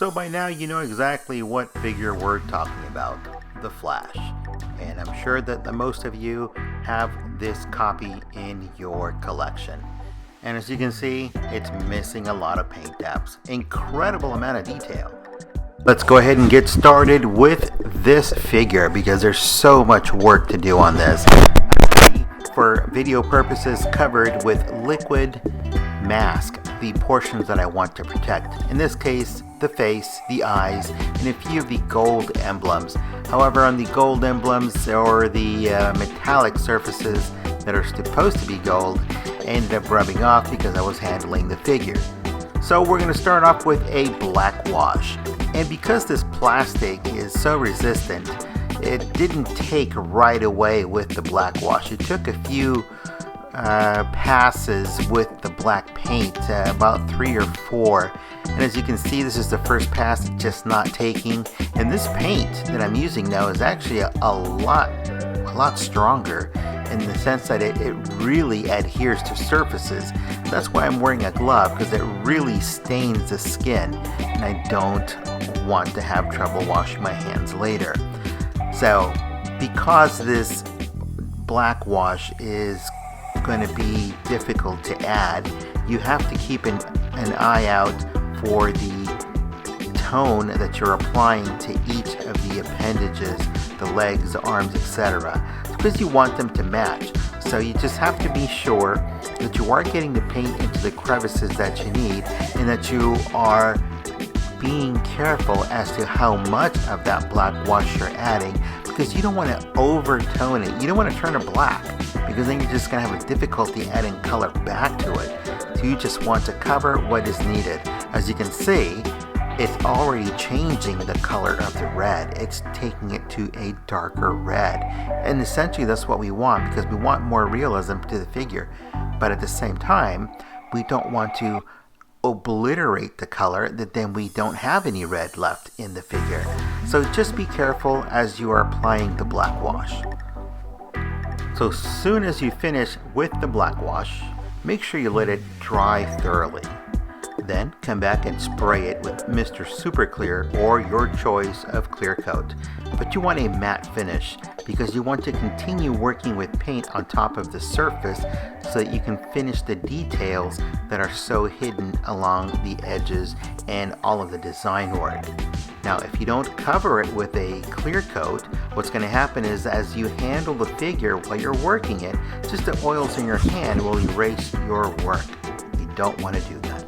So by now you know exactly what figure we're talking about, the Flash. And I'm sure that the most of you have this copy in your collection. And as you can see, it's missing a lot of paint dabs. Incredible amount of detail. Let's go ahead and get started with this figure because there's so much work to do on this. For video purposes, covered with liquid mask the portions that I want to protect. In this case, the face, the eyes, and a few of the gold emblems. However, on the gold emblems or the metallic surfaces that are supposed to be gold, I ended up rubbing off because I was handling the figure. So we're going to start off with a black wash. And because this plastic is so resistant, it didn't take right away with the black wash. It took a few passes with the black paint, about 3 or 4. And as you can see, this is the first pass, just not taking. And this paint that I'm using now is actually a lot stronger in the sense that it really adheres to surfaces. That's why I'm wearing a glove, because it really stains the skin, and I don't want to have trouble washing my hands later. So because this black wash is going to be difficult to add, you have to keep an eye out for the tone that you're applying to each of the appendages, the legs, the arms, etc. Because you want them to match. So you just have to be sure that you are getting the paint into the crevices that you need, and that you are being careful as to how much of that black wash you're adding, because you don't want to overtone it. You don't want to turn it black, because then you're just going to have a difficulty adding color back to it. So you just want to cover what is needed. As you can see, it's already changing the color of the red. It's taking it to a darker red. And essentially that's what we want, because we want more realism to the figure. But at the same time, we don't want to obliterate the color that then we don't have any red left in the figure. So just be careful as you are applying the black wash. So as soon as you finish with the black wash, make sure you let it dry thoroughly. Then come back and spray it with Mr. Super Clear or your choice of clear coat. But you want a matte finish because you want to continue working with paint on top of the surface so that you can finish the details that are so hidden along the edges and all of the design work. Now, if you don't cover it with a clear coat, what's going to happen is as you handle the figure while you're working it, just the oils in your hand will erase your work. You don't want to do that.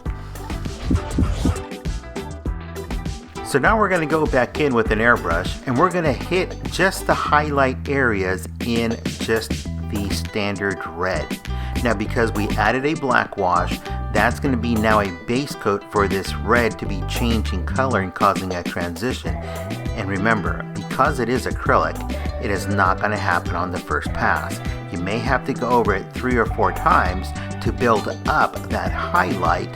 So now we're going to go back in with an airbrush, and we're going to hit just the highlight areas in just the standard red. Now because we added a black wash, that's going to be now a base coat for this red to be changing color and causing a transition. And remember, because it is acrylic, it is not going to happen on the first pass. You may have to go over it 3 or 4 times to build up that highlight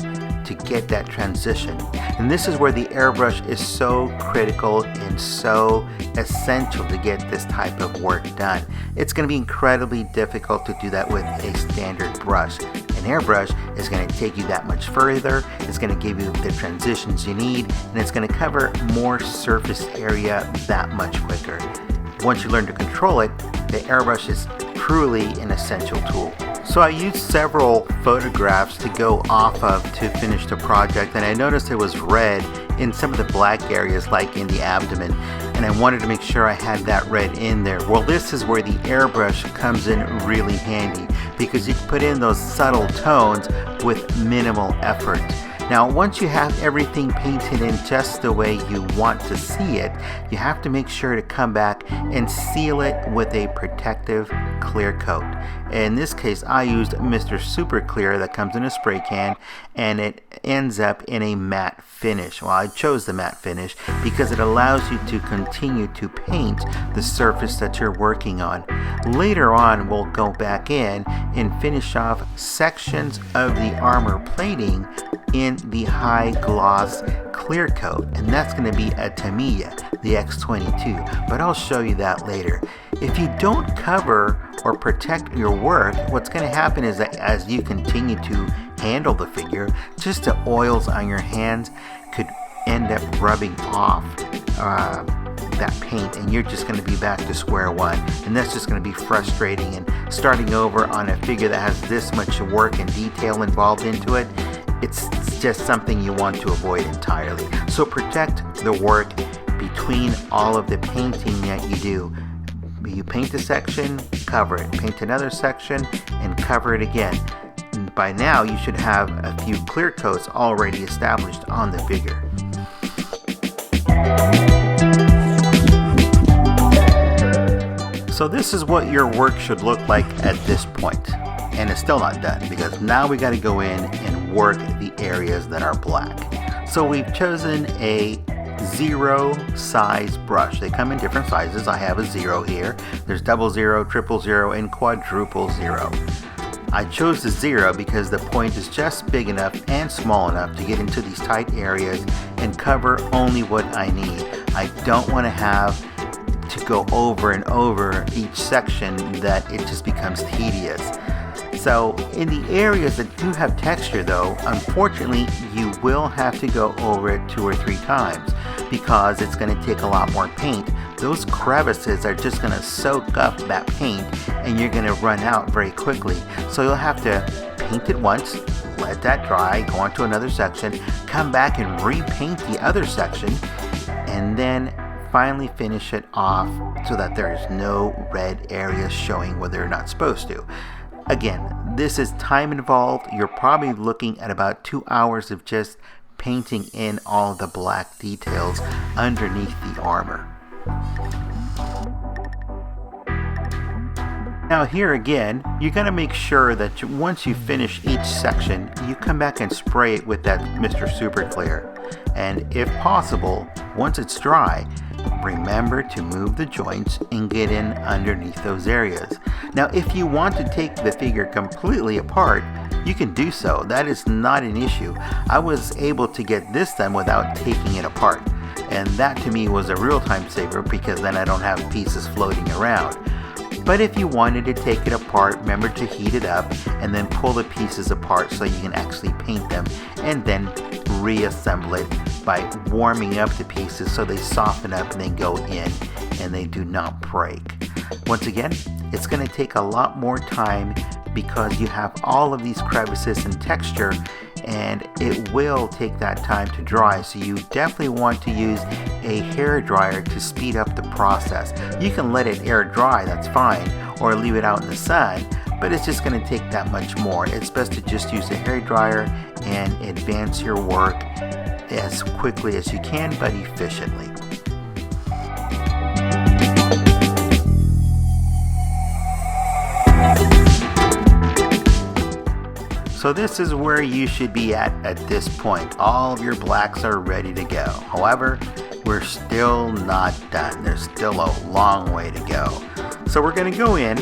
to get that transition. And this is where the airbrush is so critical and so essential to get this type of work done. It's going to be incredibly difficult to do that with a standard brush. An airbrush is going to take you that much further, it's going to give you the transitions you need, and it's going to cover more surface area that much quicker. Once you learn to control it, the airbrush is truly an essential tool. So I used several photographs to go off of to finish the project, and I noticed there was red in some of the black areas like in the abdomen, and I wanted to make sure I had that red in there. Well, this is where the airbrush comes in really handy because you can put in those subtle tones with minimal effort. Now once you have everything painted in just the way you want to see it, you have to make sure to come back and seal it with a protective clear coat. In this case I used Mr. Super Clear that comes in a spray can, and it ends up in a matte finish. Well, I chose the matte finish because it allows you to continue to paint the surface that you're working on. Later on we'll go back in and finish off sections of the armor plating in the high gloss clear coat, and that's going to be a Tamiya, the X22, but I'll show you that later. If you don't cover or protect your work, what's going to happen is that as you continue to handle the figure, just the oils on your hands could end up rubbing off that paint, and you're just going to be back to square one, and that's just going to be frustrating. And starting over on a figure that has this much work and detail involved into it, it's just something you want to avoid entirely. So protect the work between all of the painting that you do. You paint a section, cover it, paint another section, and cover it again. And by now you should have a few clear coats already established on the figure. So this is what your work should look like at this point. And it's still not done, because now we got to go in and work the areas that are black. So we've chosen a 0 size brush. They come in different sizes. I have a 0 here. There's 00, 000, and quadruple 0. I chose the 0 because the point is just big enough and small enough to get into these tight areas and cover only what I need. I don't want to have to go over and over each section that it just becomes tedious. So in the areas that do have texture though, unfortunately you will have to go over it 2 or 3 times because it's going to take a lot more paint. Those crevices are just going to soak up that paint and you're going to run out very quickly. So you'll have to paint it once, let that dry, go on to another section, come back and repaint the other section, and then finally finish it off so that there is no red areas showing where they're not supposed to. Again, this is time involved. You're probably looking at about 2 hours of just painting in all the black details underneath the armor. Now here again, you're going to make sure that once you finish each section, you come back and spray it with that Mr. Super Clear. And if possible, once it's dry, remember to move the joints and get in underneath those areas. Now if you want to take the figure completely apart, you can do so. That is not an issue. I was able to get this done without taking it apart. And that to me was a real time saver because then I don't have pieces floating around. But if you wanted to take it apart, remember to heat it up and then pull the pieces apart so you can actually paint them and then reassemble it by warming up the pieces so they soften up and then go in and they do not break. Once again, it's going to take a lot more time because you have all of these crevices and texture, and it will take that time to dry, so you definitely want to use a hair dryer to speed up the process. You can let it air dry, that's fine, or leave it out in the sun, but it's just going to take that much more. It's best to just use a hair dryer and advance your work as quickly as you can but efficiently. So this is where you should be at this point. All of your blacks are ready to go. However, we're still not done. There's still a long way to go. So we're going to go in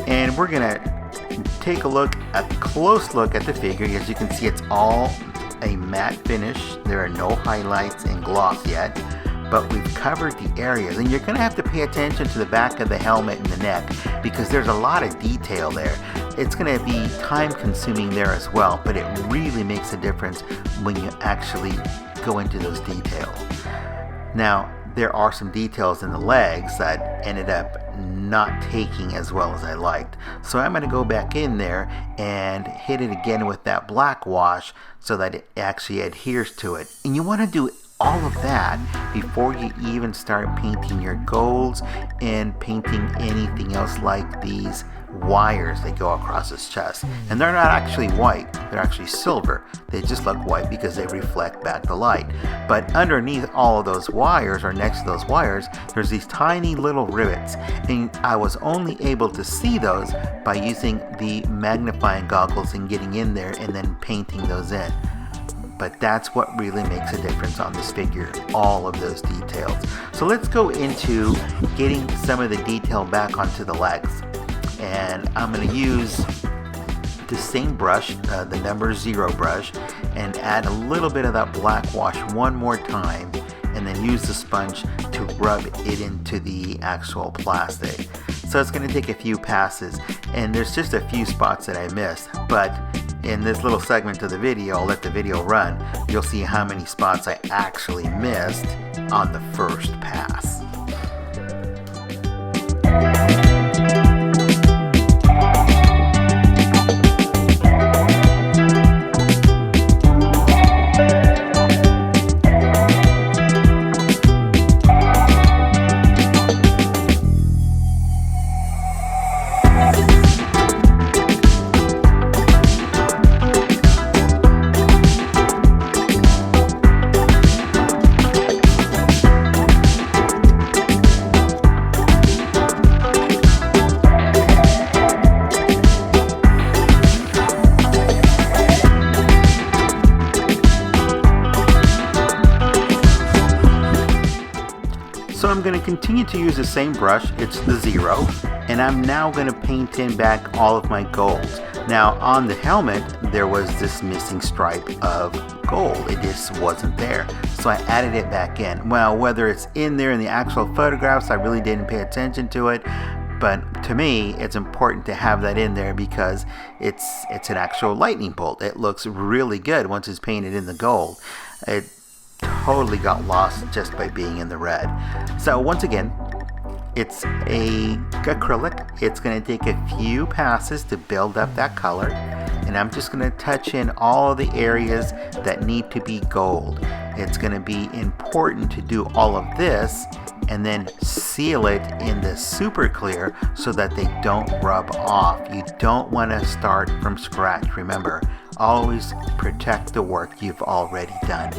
and we're going to take a close look at the figure. As you can see, it's all a matte finish. There are no highlights and gloss yet, but we've covered the areas, and you're going to have to pay attention to the back of the helmet and the neck because there's a lot of detail there. It's going to be time consuming there as well, but it really makes a difference when you actually go into those details. Now, there are some details in the legs that ended up not taking as well as I liked. So I'm going to go back in there and hit it again with that black wash so that it actually adheres to it. And you want to do all of that before you even start painting your golds and painting anything else like these wires that go across his chest. And they're not actually white, they're actually silver. They just look white because they reflect back the light. But underneath all of those wires, or next to those wires, there's these tiny little rivets, and I was only able to see those by using the magnifying goggles and getting in there and then painting those in. But that's what really makes a difference on this figure, all of those details. So let's go into getting some of the detail back onto the legs. And I'm going to use the same brush, the number 0 brush, and add a little bit of that black wash one more time, and then use the sponge to rub it into the actual plastic. So it's going to take a few passes, and there's just a few spots that I missed, but in this little segment of the video, I'll let the video run, you'll see how many spots I actually missed on the first pass. So I'm going to continue to use the same brush, it's the 0, and I'm now going to paint in back all of my golds. Now on the helmet there was this missing stripe of gold, it just wasn't there, so I added it back in. Well, whether it's in there in the actual photographs, I really didn't pay attention to it, but to me it's important to have that in there because it's an actual lightning bolt. It looks really good once it's painted in the gold. It totally got lost just by being in the red. So once again, it's a acrylic. It's going to take a few passes to build up that color, and I'm just going to touch in all of the areas that need to be gold. It's going to be important to do all of this and then seal it in the super clear so that they don't rub off. You don't want to start from scratch. Remember, always protect the work you've already done.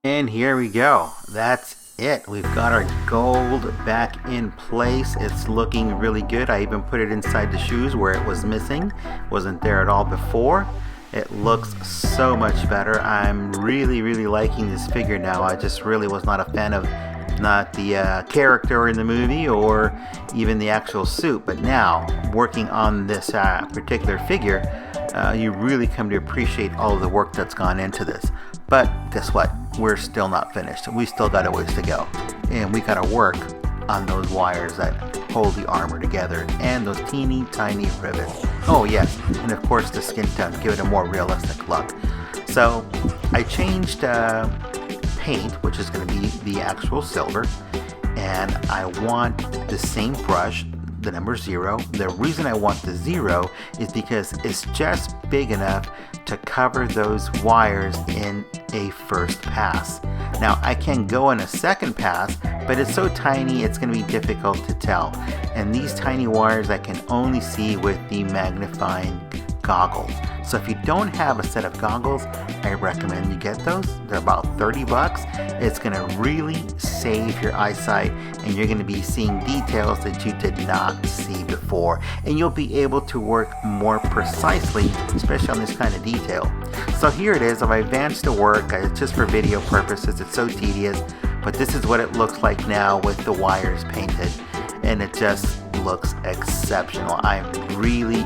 And here we go. That's it. We've got our gold back in place. It's looking really good. I even put it inside the shoes where it was missing. Wasn't there at all before. It looks so much better. I'm really liking this figure now. I just really was not a fan of not the character in the movie or even the actual suit, but now working on this particular figure, you really come to appreciate all of the work that's gone into this. But guess what? We're still not finished. We still got a ways to go, and we got to work on those wires that hold the armor together and those teeny tiny rivets. Oh yes, and of course the skin tone, give it a more realistic look. So I changed paint, which is going to be the actual silver, and I want the same brush, the number 0. The reason I want the 0 is because it's just big enough to cover those wires in a first pass. Now I can go in a second pass, but it's so tiny it's going to be difficult to tell, and these tiny wires I can only see with the magnifying goggles. So if you don't have a set of goggles, I recommend you get those. They're about 30 bucks. It's going to really save your eyesight, and you're going to be seeing details that you did not see before, and you'll be able to work more precisely, especially on this kind of detail. So here it is. I've advanced the work. It's just for video purposes. It's so tedious, but this is what it looks like now with the wires painted, and it just looks exceptional. I'm really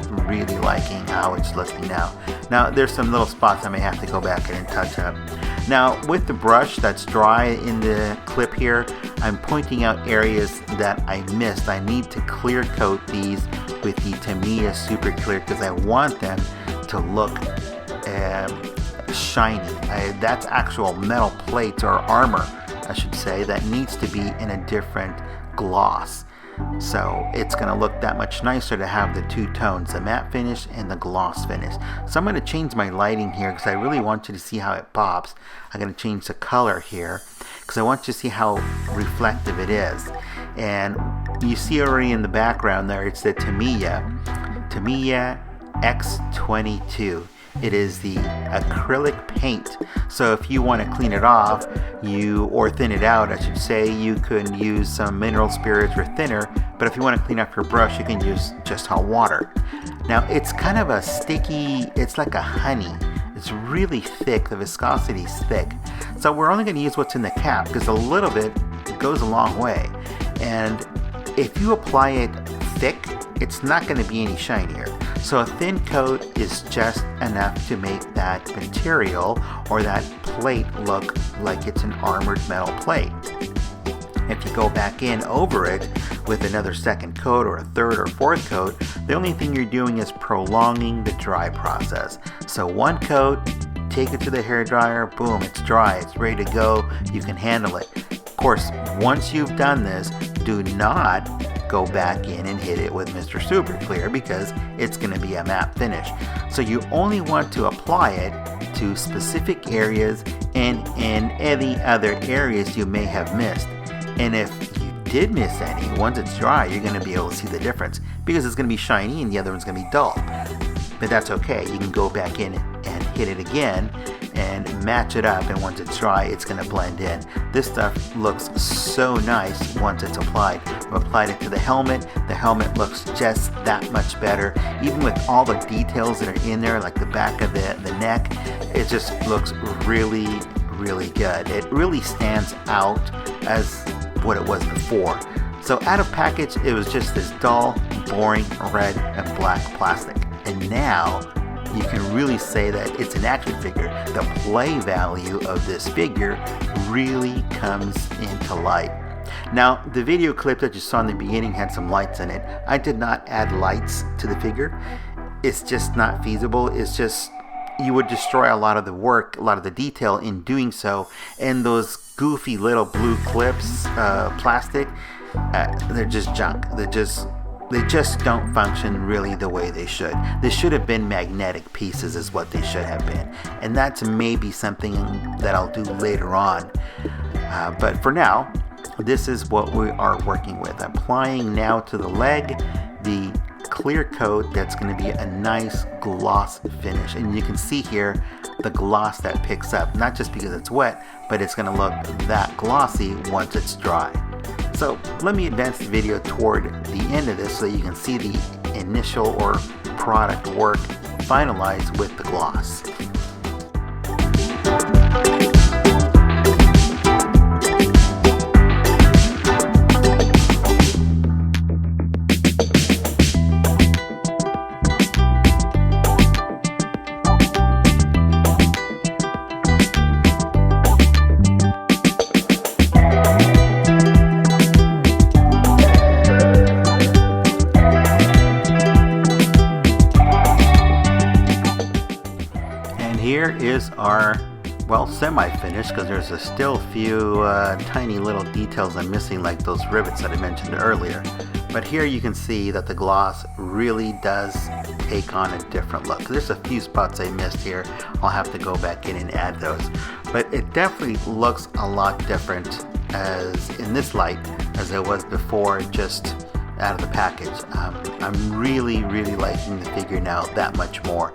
liking how it's looking now. Now there's some little spots I may have to go back in and touch up. Now with the brush that's dry in the clip here, I'm pointing out areas that I missed. I need to clear coat these with the Tamiya Super Clear because I want them to look shiny. That's actual metal plates or armor, I should say, that needs to be in a different gloss. So it's going to look that much nicer to have the two tones, the matte finish and the gloss finish. So I'm going to change my lighting here because I really want you to see how it pops. I'm going to change the color here because I want you to see how reflective it is. And you see already in the background there, it's the Tamiya X22. It is the acrylic paint. So if you want to clean it off, or thin it out, I should say, you can use some mineral spirits or thinner. But if you want to clean up your brush, you can use just hot water. Now it's kind of a sticky, it's like a honey. It's really thick, the viscosity is thick. So we're only going to use what's in the cap because a little bit goes a long way. And if you apply it thick, it's not going to be any shinier. So a thin coat is just enough to make that material or that plate look like it's an armored metal plate. If you go back in over it with another second coat or a third or fourth coat, the only thing you're doing is prolonging the dry process. So one coat, take it to the hairdryer, boom, it's dry, it's ready to go, you can handle it. Of course, once you've done this, do not go back in and hit it with Mr. Super Clear because it's going to be a matte finish. So you only want to apply it to specific areas and any other areas you may have missed. And if you did miss any, once it's dry, you're going to be able to see the difference because it's going to be shiny and the other one's going to be dull. But that's okay. You can go back in and hit it again and match it up, and once it's dry, it's going to blend in. This stuff looks so nice once it's applied. We applied it to the helmet. The helmet looks just that much better. Even with all the details that are in there, like the back of the neck, it just looks really good. It really stands out as what it was before. So out of package, it was just this dull, boring red and black plastic. And now you can really say that it's an action figure. The play value of this figure really comes into light. Now, the video clip that you saw in the beginning had some lights in it. I did not add lights to the figure. It's just not feasible. It's just, you would destroy a lot of the work, a lot of the detail in doing so. And those goofy little blue clips, plastic, they're just junk. They just don't function really the way they should. They should have been magnetic pieces is what they should have been. And that's maybe something that I'll do later on. But for now, this is what we are working with. Applying now to the leg the clear coat that's going to be a nice gloss finish. And you can see here the gloss that picks up, not just because it's wet, but it's going to look that glossy once it's dry. So let me advance the video toward the end of this so you can see the initial or product work finalized with the gloss. Here is our, well, semi-finished, because there's still a few tiny little details I'm missing, like those rivets that I mentioned earlier. But here you can see that the gloss really does take on a different look. There's a few spots I missed here. I'll have to go back in and add those. But it definitely looks a lot different as in this light as it was before, just out of the package. I'm really liking the figure now that much more.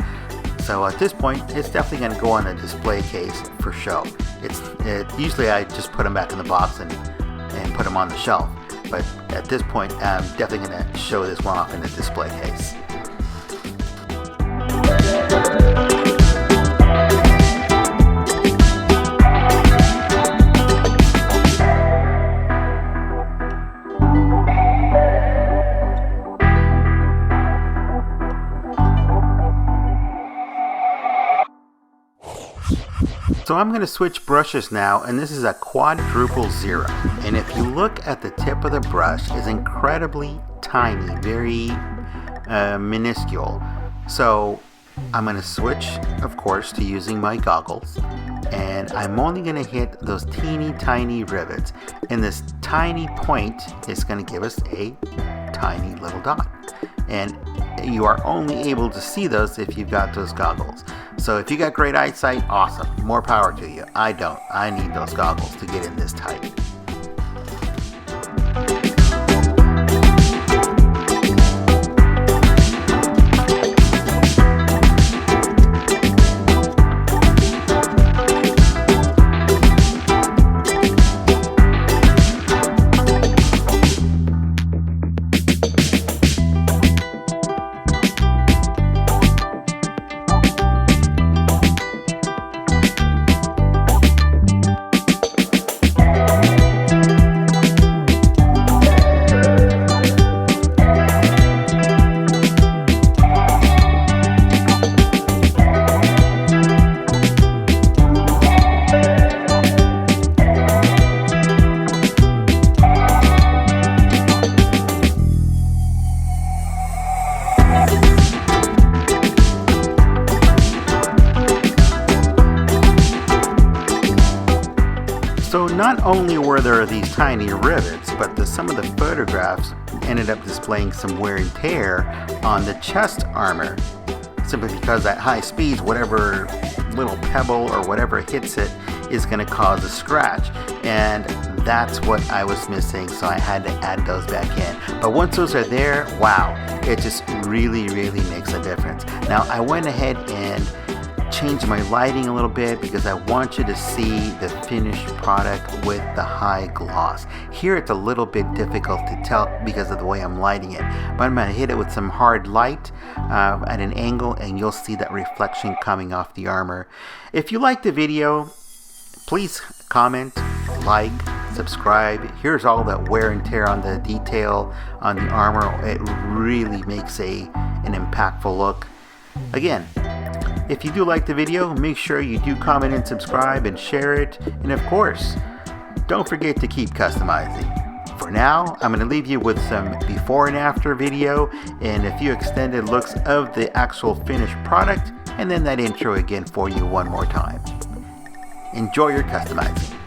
So at this point, it's definitely going to go on a display case for show. Usually I just put them back in the box and put them on the shelf. But at this point, I'm definitely going to show this one off in a display case. So I'm going to switch brushes now, and this is a quadruple 0. And if you look at the tip of the brush, it's incredibly tiny, very minuscule. So I'm going to switch, of course, to using my goggles, and I'm only going to hit those teeny tiny rivets, and this tiny point is going to give us a tiny little dot, and you are only able to see those if you've got those goggles. So if you got great eyesight, awesome, more power to you. I don't. I need those goggles to get in this tight. So not only were there these tiny rivets, but some of the photographs ended up displaying some wear and tear on the chest armor, simply because at high speeds, whatever little pebble or whatever hits it is going to cause a scratch, and that's what I was missing, so I had to add those back in. But once those are there, wow, it just really makes a difference. Now I went ahead and change my lighting a little bit because I want you to see the finished product with the high gloss. Here it's a little bit difficult to tell because of the way I'm lighting it, but I'm going to hit it with some hard light at an angle, and you'll see that reflection coming off the armor. If you like the video, please comment, like, subscribe. Here's all that wear and tear on the detail on the armor. It really makes an impactful look. Again, if you do like the video, make sure you do comment and subscribe and share it. And of course, don't forget to keep customizing. For now, I'm going to leave you with some before and after video and a few extended looks of the actual finished product, and then that intro again for you one more time. Enjoy your customizing.